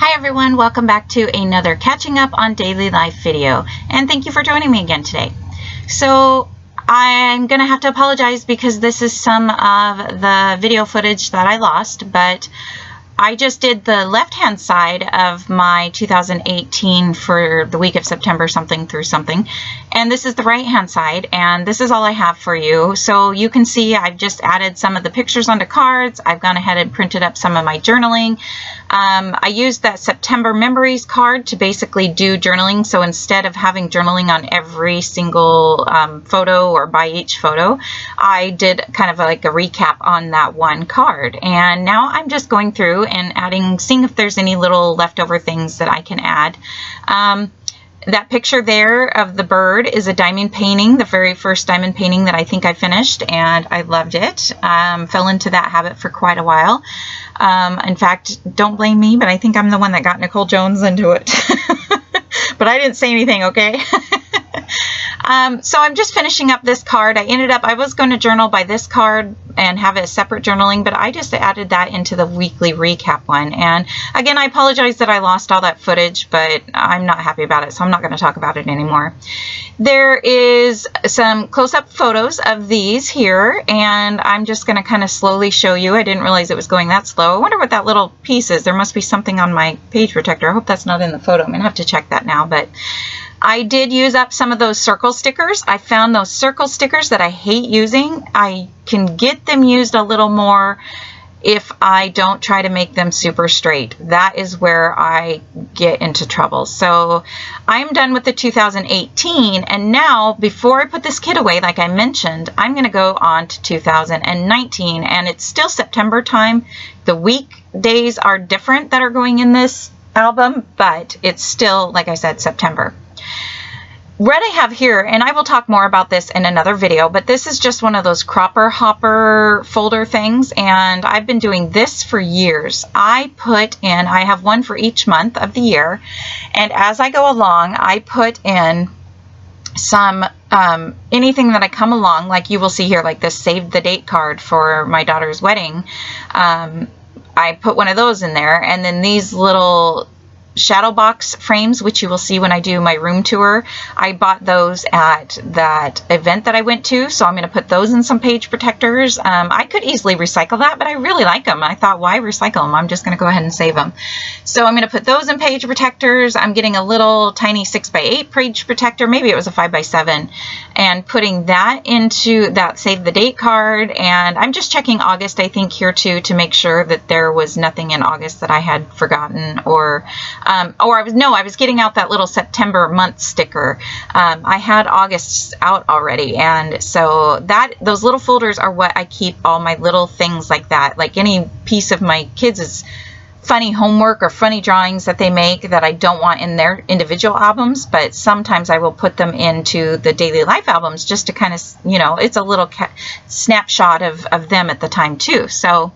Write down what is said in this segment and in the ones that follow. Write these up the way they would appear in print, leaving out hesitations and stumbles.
Hi everyone, welcome back to another catching up on daily life video, and thank you for joining me again today. So I'm gonna have to apologize because this is some of the video footage that I lost, but I just did the left-hand side of my 2018 for the week of September something through something, and this is the right-hand side, and this is all I have for you. So you can see I've just added some of the pictures onto cards. I've gone ahead and printed up some of my journaling. I used that September memories card to basically do journaling. So instead of having journaling on every single photo or by each photo, I did kind of like a recap on that one card. And now I'm just going through and adding, seeing if there's any little leftover things that I can add. That picture there of the bird is a diamond painting, the very first diamond painting that I think I finished, and I loved it. Fell into that habit for quite a while. In fact, don't blame me, but I think I'm the one that got Nicole Jones into it. But I didn't say anything, okay? So I'm just finishing up this card. I was going to journal by this card and have a separate journaling, but I just added that into the weekly recap one. And again, I apologize that I lost all that footage, but I'm not happy about it, so I'm not going to talk about it anymore. There is some close-up photos of these here, and I'm just going to kind of slowly show you. I didn't realize it was going that slow. I wonder what that little piece is. There must be something on my page protector. I hope that's not in the photo. I'm going to have to check that now, but I did use up some of those circle stickers. I found those circle stickers that I hate using. I can get them used a little more if I don't try to make them super straight. That is where I get into trouble. So I'm done with the 2018, and now before I put this kit away, like I mentioned, I'm going to go on to 2019, and it's still September time. The weekdays are different that are going in this album, but it's still, like I said, September. What I have here, and I will talk more about this in another video, but this is just one of those cropper hopper folder things, and I've been doing this for years. I have one for each month of the year, and as I go along, I put in some anything that I come along, like you will see here, like this save the date card for my daughter's wedding. I put one of those in there, and then these little shadow box frames, which you will see when I do my room tour. I bought those at that event that I went to, so I'm going to put those in some page protectors. I could easily recycle that, but I really like them. I thought, why recycle them? I'm just going to go ahead and save them. So I'm going to put those in page protectors. I'm getting a little tiny 6x8 page protector, maybe it was a 5x7, and putting that into that save the date card. And I'm just checking August, I think, here too, to make sure that there was nothing in August that I had forgotten, or I was getting out that little September month sticker. I had August out already, and so those little folders are what I keep all my little things like that, like any piece of my kids' funny homework or funny drawings that they make that I don't want in their individual albums, but sometimes I will put them into the daily life albums just to kind of, it's a little snapshot of them at the time too. So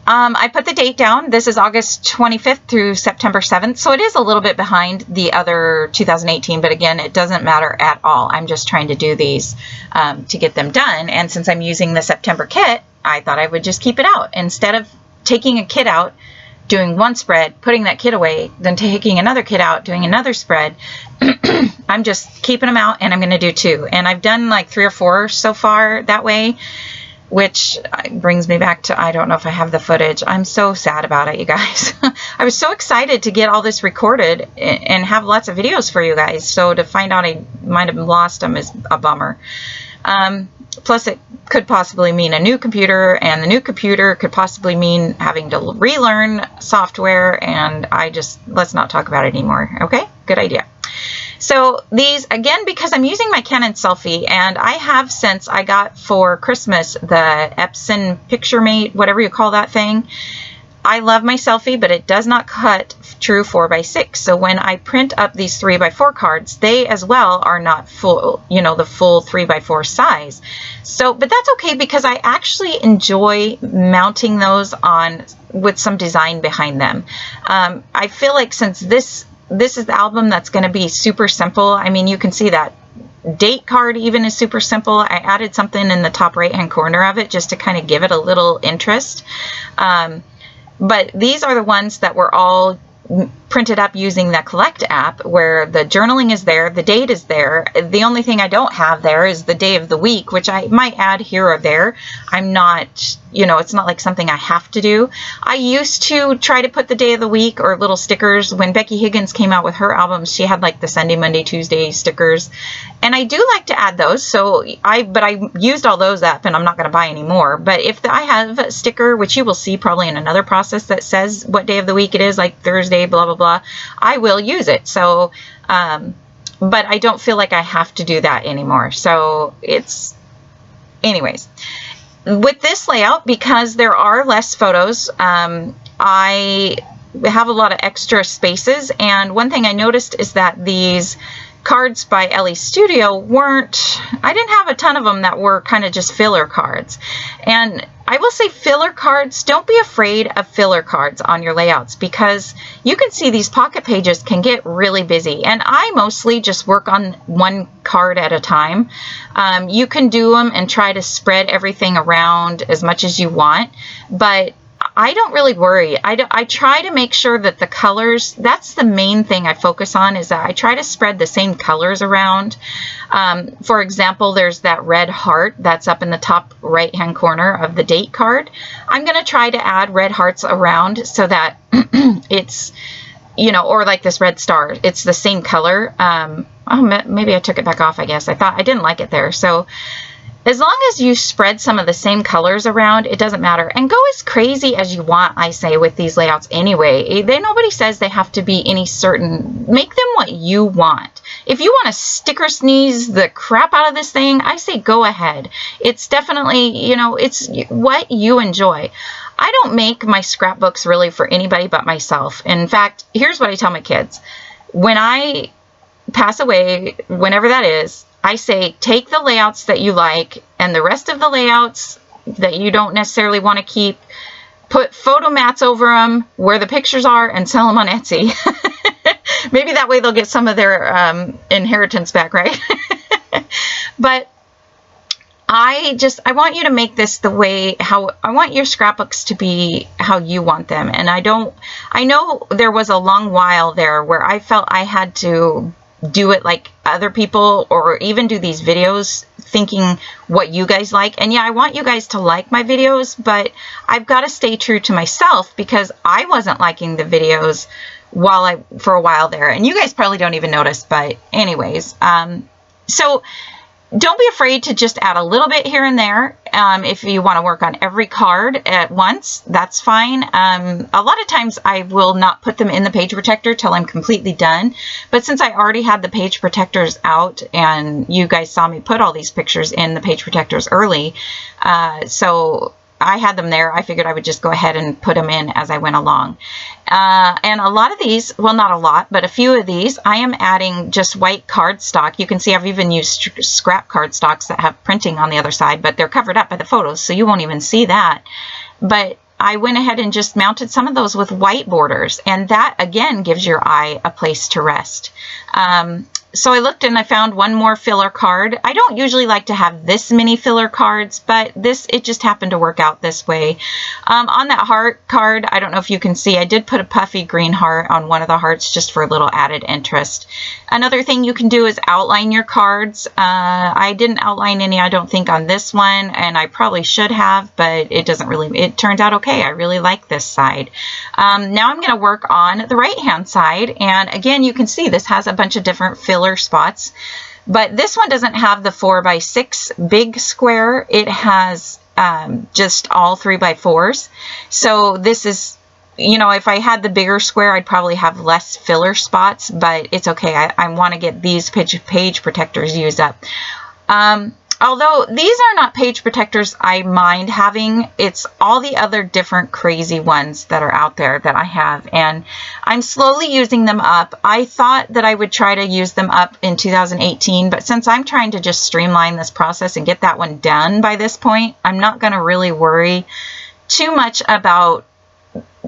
I put the date down. This is August 25th through September 7th, so it is a little bit behind the other 2018, but again, it doesn't matter at all. I'm just trying to do these to get them done, and since I'm using the September kit, I thought I would just keep it out. Instead of taking a kit out, doing one spread, putting that kit away, then taking another kit out, doing another spread, I'm just keeping them out, and I'm going to do two. And I've done like 3 or 4 so far that way, which brings me back to, I don't know if I have the footage. I'm so sad about it, you guys. I was so excited to get all this recorded and have lots of videos for you guys. So to find out I might have lost them is a bummer. Plus, it could possibly mean a new computer, and the new computer could possibly mean having to relearn software, and let's not talk about it anymore. Okay? Good idea. So these, again, because I'm using my Canon selfie, and I have, since I got for Christmas the Epson PictureMate, whatever you call that thing. I love my selfie, but it does not cut true 4x6. So when I print up these 3x4 cards, they as well are not full, the full 3x4 size. So, but that's okay, because I actually enjoy mounting those on with some design behind them. I feel like since this is the album that's going to be super simple. I mean, you can see that date card even is super simple. I added something in the top right hand corner of it just to kind of give it a little interest. But these are the ones that were all printed up using the Collect app, where the journaling is there, the date is there. The only thing I don't have there is the day of the week, which I might add here or there. I'm not, you know, it's not like something I have to do. I used to try to put the day of the week or little stickers. When Becky Higgins came out with her albums, she had like the Sunday, Monday, Tuesday stickers, and I do like to add those. So but I used all those up, and I'm not going to buy any more. But if I have a sticker, which you will see probably in another process, that says what day of the week it is, like Thursday, blah blah blah, I will use it. So but I don't feel like I have to do that anymore. So it's, anyways, with this layout, because there are less photos, I have a lot of extra spaces. And one thing I noticed is that these cards by LE Studio I didn't have a ton of them that were kind of just filler cards. And I will say, filler cards, don't be afraid of filler cards on your layouts, because you can see these pocket pages can get really busy. And I mostly just work on one card at a time. You can do them and try to spread everything around as much as you want, but I don't really worry. I try to make sure that the colors, that's the main thing I focus on, is that I try to spread the same colors around. For example, there's that red heart that's up in the top right hand corner of the date card. I'm going to try to add red hearts around so that it's, you know, or like this red star, it's the same color. Oh, maybe I took it back off, I guess. I thought I didn't like it there. So as long as you spread some of the same colors around, it doesn't matter. And go as crazy as you want, I say, with these layouts anyway. Nobody says they have to be any certain. Make them what you want. If you want to sticker sneeze the crap out of this thing, I say go ahead. It's definitely, you know, it's what you enjoy. I don't make my scrapbooks really for anybody but myself. In fact, here's what I tell my kids. When I pass away, whenever that is, I say, take the layouts that you like, and the rest of the layouts that you don't necessarily want to keep, put photo mats over them where the pictures are, and sell them on Etsy. Maybe that way they'll get some of their inheritance back, right? But I want you to make this the way I want your scrapbooks to be how you want them. And I know there was a long while there where I felt I had to do it like other people, or even do these videos thinking what you guys like. And yeah, I want you guys to like my videos, but I've got to stay true to myself, because I wasn't liking the videos for a while there, and you guys probably don't even notice. But anyways, so don't be afraid to just add a little bit here and there. If you want to work on every card at once, that's fine. A lot of times I will not put them in the page protector till I'm completely done. But since I already had the page protectors out, and you guys saw me put all these pictures in the page protectors early, so I had them there, I figured I would just go ahead and put them in as I went along. And a lot of these, well, not a lot, but a few of these, I am adding just white cardstock. You can see I've even used scrap cardstocks that have printing on the other side, but they're covered up by the photos, so you won't even see that. But I went ahead and just mounted some of those with white borders, and that again gives your eye a place to rest. So I looked and I found one more filler card. I don't usually like to have this many filler cards, but it just happened to work out this way. On that heart card, I don't know if you can see, I did put a puffy green heart on one of the hearts just for a little added interest. Another thing you can do is outline your cards. I didn't outline any, I don't think, on this one, and I probably should have, but it turned out okay. I really like this side. Now I'm going to work on the right hand side, and again, you can see this has a bunch of different filler spots, but this one doesn't have the 4x6 big square. It has just all 3x4s. So this is, you know, if I had the bigger square, I'd probably have less filler spots, but it's okay. I want to get these page protectors used up. Although these are not page protectors I mind having, it's all the other different crazy ones that are out there that I have, and I'm slowly using them up. I thought that I would try to use them up in 2018, but since I'm trying to just streamline this process and get that one done by this point, I'm not going to really worry too much about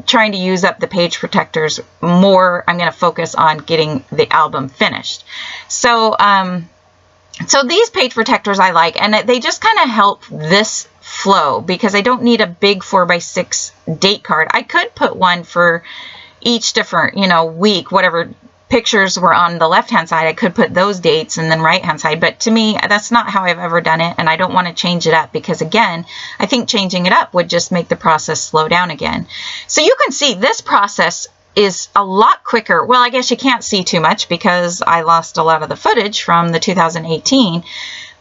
trying to use up the page protectors more. I'm going to focus on getting the album finished. So these page protectors I like, and they just kind of help this flow, because I don't need a big 4x6 date card. I could put one for each different, you know, week, whatever pictures were on the left-hand side, I could put those dates, and then right-hand side. But to me, that's not how I've ever done it, and I don't want to change it up because, again, I think changing it up would just make the process slow down again. So you can see this process is a lot quicker. Well, I guess you can't see too much because I lost a lot of the footage from the 2018.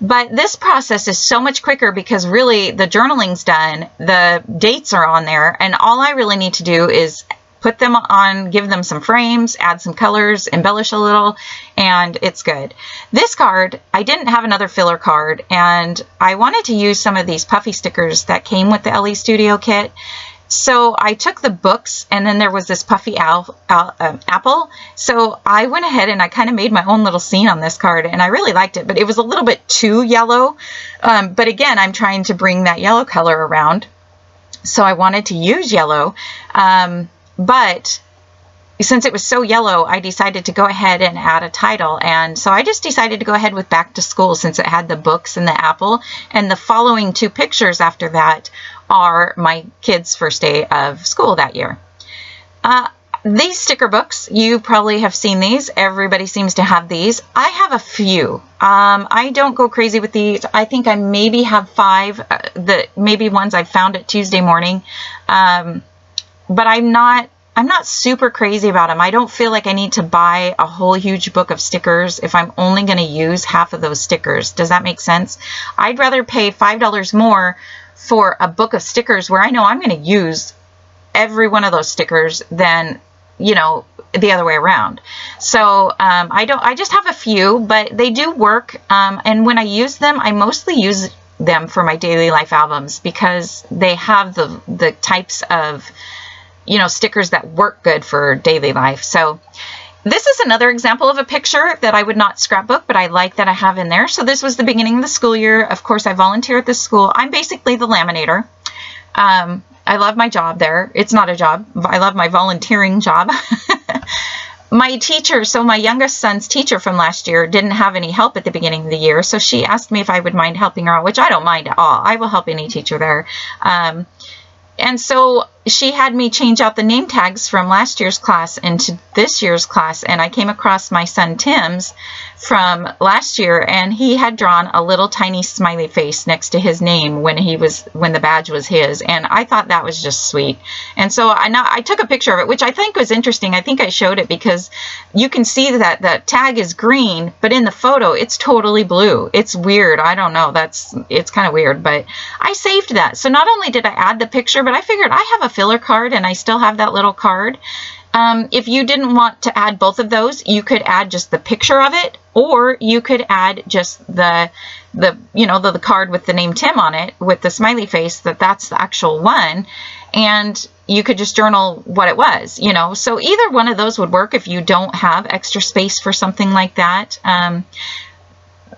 But this process is so much quicker because really the journaling's done, the dates are on there, and all I really need to do is put them on, give them some frames, add some colors, embellish a little, and it's good. This card, I didn't have another filler card, and I wanted to use some of these puffy stickers that came with the LE Studio kit. So I took the books, and then there was this puffy apple. So I went ahead and I kind of made my own little scene on this card, and I really liked it, but it was a little bit too yellow. But again, I'm trying to bring that yellow color around. So I wanted to use yellow. But since it was so yellow, I decided to go ahead and add a title. And so I just decided to go ahead with Back to School since it had the books and the apple. And the following two pictures after that are my kids' first day of school that year. These sticker books, you probably have seen these. Everybody seems to have these. I have a few. I don't go crazy with these. I think I maybe have 5, maybe ones I found at Tuesday morning. But I'm not super crazy about them. I don't feel like I need to buy a whole huge book of stickers if I'm only going to use half of those stickers. Does that make sense? I'd rather pay $5 more for a book of stickers where I know I'm going to use every one of those stickers than, you know, the other way around. So I just have a few, but they do work. And when I use them, I mostly use them for my daily life albums because they have the types of, you know, stickers that work good for daily life. So this is another example of a picture that I would not scrapbook, but I like that I have in there. So this was the beginning of the school year. Of course, I volunteer at this school. I'm basically the laminator. I love my job there. It's not a job. I love my volunteering job. My teacher, so my youngest son's teacher from last year didn't have any help at the beginning of the year. So she asked me if I would mind helping her out, which I don't mind at all. I will help any teacher there. And so she had me change out the name tags from last year's class into this year's class. And I came across my son Tim's from last year, and he had drawn a little tiny smiley face next to his name when the badge was his. And I thought that was just sweet. And so I took a picture of it, which I think was interesting. I think I showed it because you can see that the tag is green, but in the photo, it's totally blue. It's weird. I don't know. It's kind of weird, but I saved that. So not only did I add the picture, but I figured I have a filler card and I still have that little card. If you didn't want to add both of those, you could add just the picture of it, or you could add just the card with the name Tim on it with the smiley face, that's the actual one, and you could just journal what it was, you know. So either one of those would work if you don't have extra space for something like that.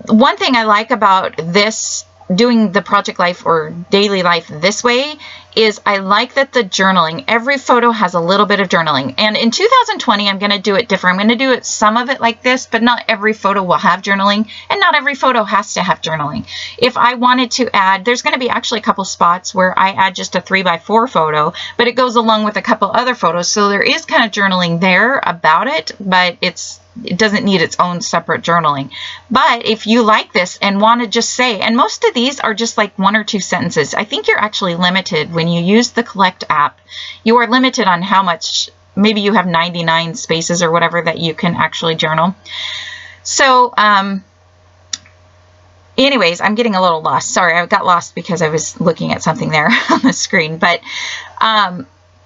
One thing I like about this, doing the project life or daily life this way, is I like that the journaling, every photo has a little bit of journaling. And in 2020, I'm going to do it different. I'm going to do it some of it like this, but not every photo will have journaling, and not every photo has to have journaling. If I wanted to add, there's going to be actually a couple spots where I add just a 3x4 photo, but it goes along with a couple other photos. So there is kind of journaling there about it, but it doesn't need its own separate journaling. But if you like this and want to just say, and most of these are just like 1 or 2 sentences, I think you're actually limited when you use the Collect app. You are limited on how much, maybe you have 99 spaces or whatever that you can actually journal. So anyways, I'm getting a little lost. Sorry, I got lost because I was looking at something there on the screen. But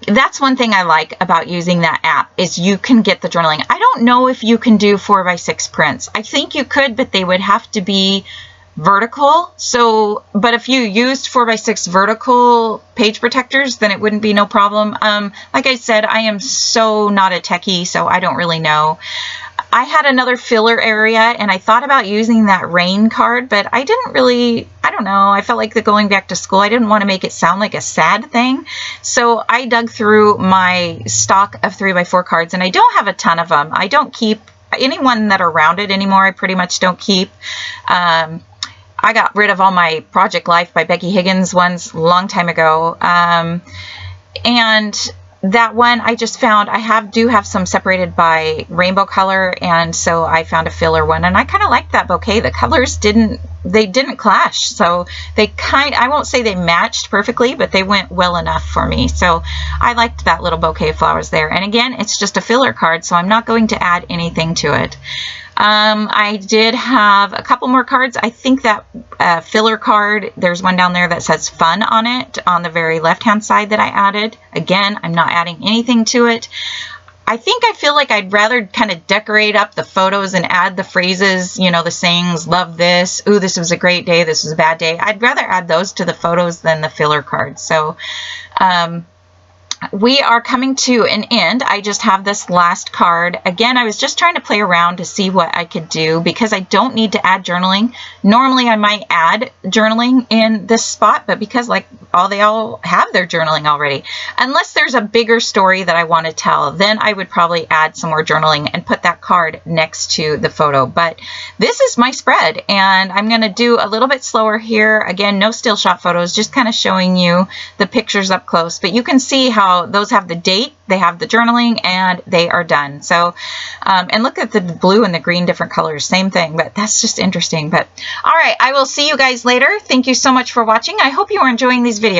that's one thing I like about using that app, is you can get the journaling. I don't know if you can do 4x6 prints. I think you could, but they would have to be vertical. So, but if you used 4x6 vertical page protectors, then it wouldn't be no problem. Like I said, I am so not a techie, so I don't really know. I had another filler area, and I thought about using that rain card, but I didn't really, I don't know, I felt like the going back to school, I didn't want to make it sound like a sad thing. So I dug through my stock of 3x4 cards, and I don't have a ton of them. I don't keep any one that are rounded anymore. I pretty much don't keep. I got rid of all my Project Life by Becky Higgins ones a long time ago. And that one I just found, I do have some separated by rainbow color, and so I found a filler one, and I kind of liked that bouquet. The colors didn't clash, so I won't say they matched perfectly, but they went well enough for me. So I liked that little bouquet of flowers there. And again, it's just a filler card, so I'm not going to add anything to it. I did have a couple more cards. I think that filler card, there's one down there that says fun on it on the very left-hand side that I added. Again, I'm not adding anything to it. I feel like I'd rather kind of decorate up the photos and add the phrases, you know, the sayings, love this, ooh, this was a great day, this was a bad day. I'd rather add those to the photos than the filler cards. So, we are coming to an end. I just have this last card. Again, I was just trying to play around to see what I could do because I don't need to add journaling. Normally I might add journaling in this spot, but because they all have their journaling already. Unless there's a bigger story that I want to tell, then I would probably add some more journaling and put that card next to the photo. But this is my spread, and I'm going to do a little bit slower here. Again, no still shot photos, just kind of showing you the pictures up close. But you can see how those have the date, they have the journaling, and they are done. So, and look at the blue and the green, different colors, same thing, but that's just interesting. But all right, I will see you guys later. Thank you so much for watching. I hope you are enjoying these videos.